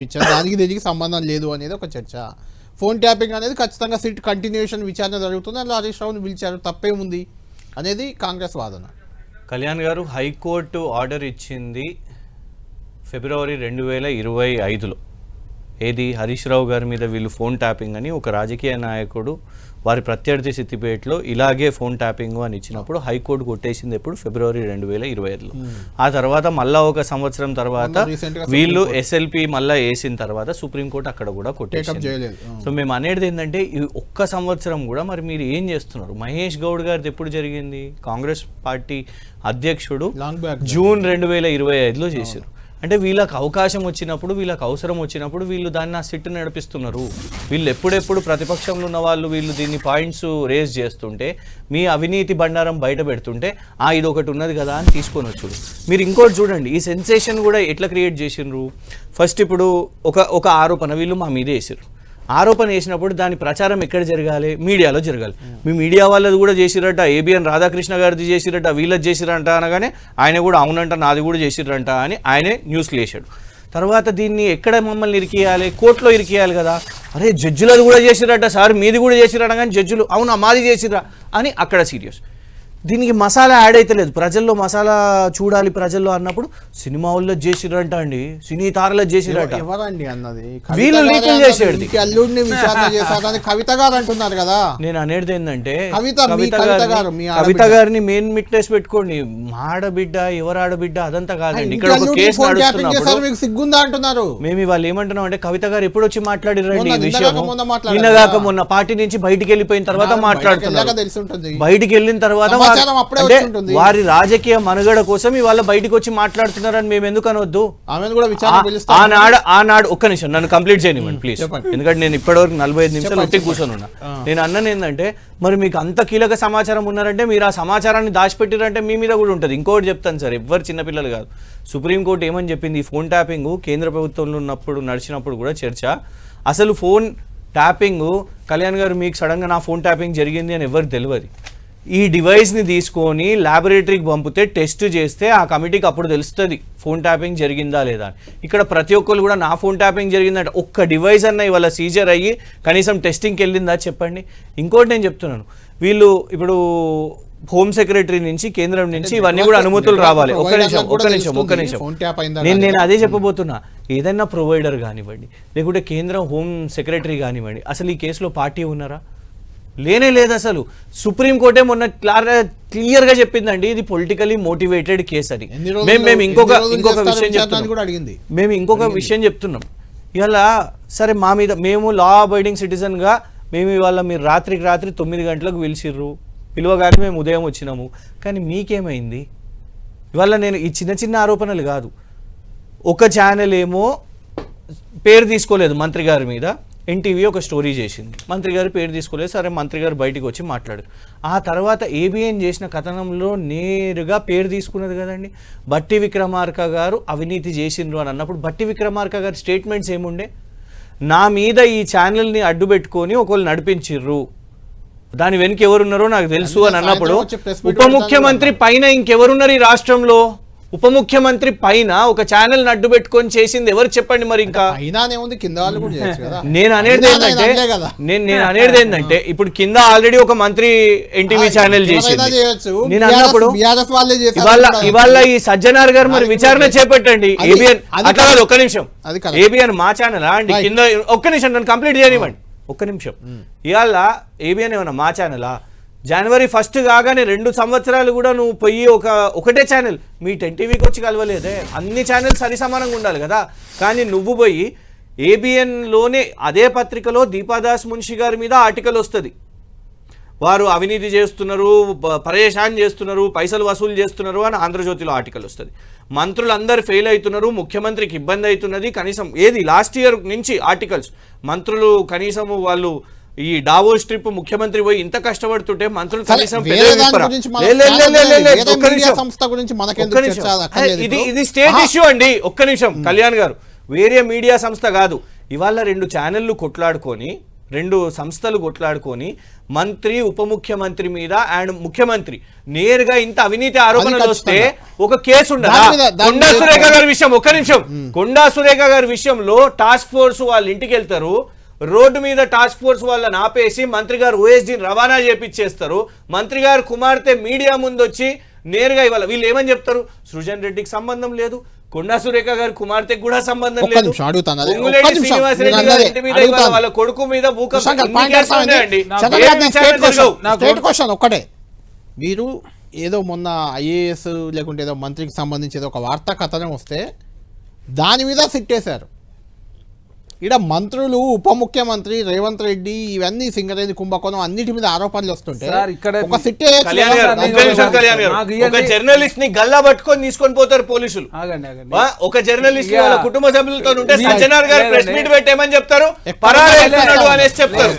దానికి దీనికి సంబంధం లేదు అనేది ఒక చర్చ. ఫోన్ ట్యాపింగ్ అనేది ఖచ్చితంగా సిట్ కంటిన్యూషన్ విచారణ జరుగుతుంది, అందులో హరీష్ రావుని పిలిచారు, తప్పేముంది అనేది కాంగ్రెస్ వాదన. కళ్యాణ్ గారు, హైకోర్టు ఆర్డర్ ఇచ్చింది ఫిబ్రవరి 2025లో. ఏది హరీష్ రావు గారి మీద వీళ్ళు ఫోన్ ట్యాపింగ్ అని ఒక రాజకీయ నాయకుడు వారి ప్రత్యర్థి సిద్దిపేటలో ఇలాగే ఫోన్ ట్యాపింగ్ అని ఇచ్చినప్పుడు హైకోర్టు కొట్టేసింది ఎప్పుడు? ఫిబ్రవరి 2025లో. ఆ తర్వాత మళ్ళా ఒక సంవత్సరం తర్వాత వీళ్ళు ఎస్ఎల్పి మళ్ళీ వేసిన తర్వాత సుప్రీంకోర్టు అక్కడ కూడా కొట్టేసింది. సో మేము అనేది ఏంటంటే ఈ ఒక్క సంవత్సరం కూడా మరి మీరు ఏం చేస్తున్నారు? మహేష్ గౌడ్ గారిది ఎప్పుడు జరిగింది? కాంగ్రెస్ పార్టీ అధ్యక్షుడు జూన్ 2025లో చేశారు. అంటే వీళ్ళకి అవకాశం వచ్చినప్పుడు, వీళ్ళకి అవసరం వచ్చినప్పుడు వీళ్ళు దాన్ని ఆ సిట్ నడిపిస్తున్నారు. వీళ్ళు ఎప్పుడెప్పుడు ప్రతిపక్షంలో ఉన్న వాళ్ళు వీళ్ళు దీన్ని పాయింట్స్ రేజ్ చేస్తుంటే, మీ అవినీతి బండారం బయట పెడుతుంటే ఇది ఒకటి ఉన్నది కదా అని తీసుకొని వచ్చుడు. మీరు ఇంకోటి చూడండి, ఈ సెన్సేషన్ కూడా ఎట్లా క్రియేట్ చేసిండ్రు. ఫస్ట్ ఇప్పుడు ఒక ఆరోపణ వీళ్ళు మా మీదే వేసారు. ఆరోపణ చేసినప్పుడు దాని ప్రచారం ఎక్కడ జరగాలి? మీడియాలో జరగాలి. మీ మీడియా వాళ్ళది కూడా చేసిరట, ఏబిఎన్ రాధాకృష్ణ గారిది చేసిరట, వీళ్ళది చేసిరంట అనగానే ఆయన కూడా అవునంట నాది కూడా చేసిరంట అని ఆయనే న్యూస్లు వేసాడు. తర్వాత దీన్ని ఎక్కడ మమ్మల్ని ఇరికియాలి? కోర్టులో ఇరికియాలి కదా. అరే జడ్జిలది కూడా చేసిరట సార్, మీది కూడా చేసిరట, కానీ జడ్జిలు అవునా మాది చేసిరా అని అక్కడ సీరియస్. దీనికి మసాలా యాడ్ అయితే లేదు. ప్రజల్లో మసాలా చూడాలి ప్రజల్లో అన్నప్పుడు సినిమా వాళ్ళు చేసిరంట అండి, సినీ తారలు చేసిరట. ఎవరండి అన్నది? వీళ్ళు లీకులు చేసేది. అల్లుడిని విచారణ చేశారని కవిత గారు అంటున్నారు కదా. నేను అనేది ఏంటంటే కవిత గారిని మెయిన్ విట్నెస్ పెట్టుకోండి. మాడబిడ్డ ఎవరు ఆడబిడ్డ అదంతా కాదండి. ఇక్కడ ఒక కేసు నడుస్తున్నప్పుడు మీకు సిగ్గుందా అంటున్నారు. మేము వాళ్ళు ఏమంటున్నాం అంటే కవిత గారు ఎప్పుడు వచ్చి మాట్లాడిరండి ఈ విషయం? నిన్నగాక మొన్న పార్టీ నుంచి బయటికి వెళ్ళిపోయిన తర్వాత మాట్లాడుతున్నారు. బయటికి వెళ్ళిన తర్వాత వారి రాజకీయ మనుగడ కోసం ఇవాళ బయటకు వచ్చి మాట్లాడుతున్నారని మేము ఎందుకు అనవద్దు? ఆనాడు ఒక్క నిమిషం నన్ను కంప్లీట్ చేయనివ్వండి ప్లీజ్, ఎందుకంటే నేను ఇప్పటివరకు 45 నిమిషాలు ఒట్టి కూర్చొని ఉన్నా. నేను అన్నది ఏంటంటే, మరి మీకు అంత కీలక సమాచారం ఉన్నారంటే మీరు ఆ సమాచారాన్ని దాచిపెట్టారంటే మీ మీద కూడా ఉంటుంది. ఇంకోటి చెప్తాను సార్, ఎవ్వరు చిన్నపిల్లలు కాదు. సుప్రీంకోర్టు ఏమని చెప్పింది? ఈ ఫోన్ ట్యాపింగ్ కేంద్ర ప్రభుత్వంలో ఉన్నప్పుడు నడిచినప్పుడు కూడా చర్చ. అసలు ఫోన్ ట్యాపింగ్ కళ్యాణ్ గారు మీకు సడన్గా నా ఫోన్ ట్యాపింగ్ జరిగింది అని ఎవరికి తెలియదు. ఈ డివైస్ని తీసుకొని ల్యాబొరేటరీకి పంపితే టెస్ట్ చేస్తే ఆ కమిటీకి అప్పుడు తెలుస్తుంది ఫోన్ ట్యాపింగ్ జరిగిందా లేదా. ఇక్కడ ప్రతి ఒక్కరు కూడా నా ఫోన్ ట్యాపింగ్ జరిగిందంటే ఒక్క డివైస్ అన్న ఇవాళ సీజర్ అయ్యి కనీసం టెస్టింగ్కి వెళ్ళిందా చెప్పండి. ఇంకోటి నేను చెప్తున్నాను, వీళ్ళు ఇప్పుడు హోమ్ సెక్రటరీ నుంచి కేంద్రం నుంచి ఇవన్నీ కూడా అనుమతులు రావాలి. ఒక్క నిమిషం నేను అదే చెప్పబోతున్నా. ఏదైనా ప్రొవైడర్ కానివ్వండి, లేకుంటే కేంద్రం హోమ్ సెక్రటరీ కానివ్వండి, అసలు ఈ కేసులో పార్టీ ఉన్నారా? లేనే లేదు. అసలు సుప్రీంకోర్టే మొన్న క్లియర్గా చెప్పిందండి, ఇది పొలిటికలీ మోటివేటెడ్ కేసు అని. మేము ఇంకొక విషయం చెప్తున్నాం ఇవాళ. సరే మా మీద మేము లా అబైడింగ్ సిటిజన్గా మేము ఇవాళ మీరు రాత్రికి రాత్రి 9 గంటలకు పిలిచిర్రు, పిలువగానే మేము ఉదయం వచ్చినాము. కానీ మీకేమైంది? ఇవాళ నేను ఈ చిన్న చిన్న ఆరోపణలు కాదు. ఒక ఛానల్ ఏమో పేరు తీసుకోలేదు మంత్రి గారి మీద, ఎన్టీవీ ఒక స్టోరీ చేసింది, మంత్రి గారు పేరు తీసుకోలేదు. సరే మంత్రి గారు బయటకు వచ్చి మాట్లాడారు. ఆ తర్వాత ఏబిఎన్ చేసిన కథనంలో నేరుగా పేరు తీసుకున్నది కదండి. బట్టి విక్రమార్క గారు అవినీతి చేసిండ్రు అని అన్నప్పుడు బట్టి విక్రమార్క గారి స్టేట్మెంట్స్ ఏముండే? నా మీద ఈ ఛానల్ని అడ్డు పెట్టుకొని ఒకళ్ళు నడిపించిర్రు, దాని వెనుక ఎవరున్నారో నాకు తెలుసు అని అన్నప్పుడు ఉప ముఖ్యమంత్రి పైన ఇంకెవరున్నారు ఈ రాష్ట్రంలో? ఉప ముఖ్యమంత్రి పైన ఒక ఛానల్ అడ్డు పెట్టుకొని చేసింది ఎవరు చెప్పండి? మరి ఇంకా నేను అనేది ఏంటంటే ఇప్పుడు కింద ఆల్రెడీ ఒక మంత్రి ఎన్టీవీ ఛానల్ చేసింది. నేను అన్నప్పుడు ఇవాళ ఈ సజ్జనార్ గారు మరి విచారణ చేపట్టండి. ఏబిఎన్ అట్లా కాదు, ఒక్క నిమిషం. ఏబిఎన్ మా ఛానల్ అండి, కింద ఒక్క నిమిషం నన్ను కంప్లీట్ చేయనివ్వండి ఒక్క నిమిషం. ఇవాళ ఏబిఎన్ ఏమన్నా మా ఛానలా? జనవరి 1 కాగానే 2 సంవత్సరాలు కూడా నువ్వు పోయి ఒకటే ఛానల్ మీ ఎన్టీవీకి వచ్చి కలవలేదే. అన్ని ఛానల్స్ సరి సమానంగా ఉండాలి కదా. కానీ నువ్వు పోయి ఏబిఎన్లోనే అదే పత్రికలో దీపాదాస్ మున్షి గారి మీద ఆర్టికల్ వస్తుంది, వారు అవినీతి చేస్తున్నారు, పరేషాన్ చేస్తున్నారు, పైసలు వసూలు చేస్తున్నారు అని ఆంధ్రజ్యోతిలో ఆర్టికల్ వస్తుంది. మంత్రులందరూ ఫెయిల్ అవుతున్నారు, ముఖ్యమంత్రికి ఇబ్బంది అవుతున్నది. కనీసం ఏది లాస్ట్ ఇయర్ నుంచి ఆర్టికల్స్, మంత్రులు కనీసం వాళ్ళు ఈ డావోస్ ట్రిప్ ముఖ్యమంత్రి పోయి ఇంత కష్టపడుతుంటే మంత్రులు కనీసం ఇది స్టేట్ ఇష్యూ అండి. ఒక్క నిమిషం కళ్యాణ్ గారు, వేరే మీడియా సంస్థ కాదు. ఇవాళ 2 ఛానళ్లు కొట్లాడుకొని రెండు సంస్థలు కొట్లాడుకొని మంత్రి ఉప ముఖ్యమంత్రి మీద అండ్ ముఖ్యమంత్రి నేరుగా ఇంత అవినీతి ఆరోపణలు వస్తే ఒక కేసు ఉండదా? కొండా సురేఖ గారి విషయం, ఒక్క నిమిషం, కొండా సురేఖ గారి విషయంలో టాస్క్ ఫోర్స్ వాళ్ళ ఇంటికి వెళ్తారు, రోడ్డు మీద టాస్క్ ఫోర్స్ వాళ్ళని ఆపేసి మంత్రి గారు ఓఎస్డీని రవాణా చేపిచ్చేస్తారు. మంత్రి గారు కుమార్తె మీడియా ముందు వచ్చి నేరుగా ఇవాళ వీళ్ళు ఏమని చెప్తారు, సృజన్ రెడ్డికి సంబంధం లేదు, కొండా సురేఖ గారి కుమార్తెకు కూడా సంబంధం లేదు, పొంగులేటి శ్రీనివాస్ రెడ్డి గారి ఇంటి మీద ఇవాళ వాళ్ళ కొడుకు మీద ఒక్కటే. మీరు ఏదో మొన్న ఐఏఎస్ లేకుంటే ఏదో మంత్రికి సంబంధించి ఏదో ఒక వార్తా కథనం వస్తే దాని మీద సిట్టేశారు. ఇక్కడ మంత్రులు ఉప ముఖ్యమంత్రి రేవంత్ రెడ్డి ఇవన్నీ సింగరేణి కుంభకోణం అన్నిటి మీద ఆరోపణలు వస్తుంటే ఒక సిట్టే జర్నలిస్ట్ ని గల్లా పట్టుకొని తీసుకొని పోతారు పోలీసులు. ఒక జర్నలిస్ట్ వాళ్ళ కుటుంబ సభ్యులతో ఉంటే సజ్జనార్ గారు ప్రెస్ మీట్ పెట్టేమని చెప్తారు, పరారు అనేసి చెప్తారు.